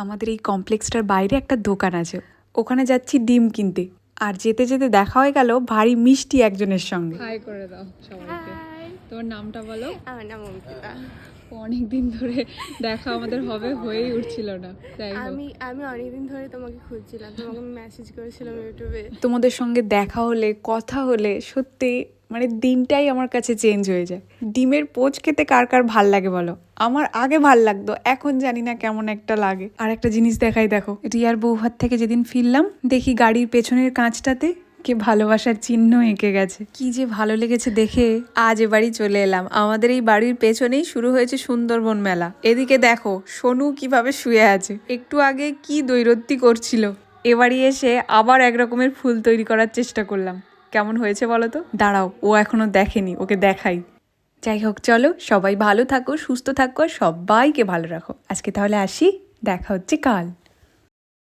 আমাদের এই কমপ্লেক্সটার বাইরে একটা দোকান আছে, ওখানে যাচ্ছি ডিম কিনতে। আর যেতে যেতে দেখা হয়ে গেল ভারী মিষ্টি একজনের সঙ্গে। হাই করে দাও সবাইকে। তোমার নামটা বলো। আমার নাম অঙ্কিতা। অনেকদিন ধরে দেখা আমাদের হয়েই উঠছিল না। যাই হোক, আমি অনেকদিন ধরে তোমাকে খুঁজছিলাম, তোমাকে মেসেজ করেছিলাম ইউটিউবে। তোমাদের সঙ্গে দেখা হলে, কথা হলে সত্যি মানে দিনটাই আমার কাছে চেঞ্জ হয়ে যায়। ডিমের পোচ খেতে কার কার ভাল লাগে বলো? আমার আগে ভাল লাগতো, এখন জানি না কেমন একটা লাগে। আর একটা জিনিস দেখাই, দেখো রিয়ার বৌভাত থেকে যেদিন ফিরলাম দেখি গাড়ির পেছনের কাঁচটাতে কে ভালোবাসার চিহ্ন এঁকে গেছে। কি যে ভালো লেগেছে দেখে আজ এ বাড়ি চলে এলাম। আমাদের এই বাড়ির পেছনেই শুরু হয়েছে সুন্দরবন মেলা। এদিকে দেখো সোনু কিভাবে শুয়ে আছে, একটু আগে কি দৈরত্তি করছিল। এ বাড়ি এসে আবার এক রকমের ফুল তৈরি করার চেষ্টা করলাম। কেমন হয়েছে বলো তো? দাঁড়াও, ও এখনো দেখেনি, ওকে দেখাই। যাই হোক, চলো সবাই ভালো থাকো, সুস্থ থাকো, আর সবাইকে ভালো রাখো। আজকে তাহলে আসি, দেখা হচ্ছে কাল।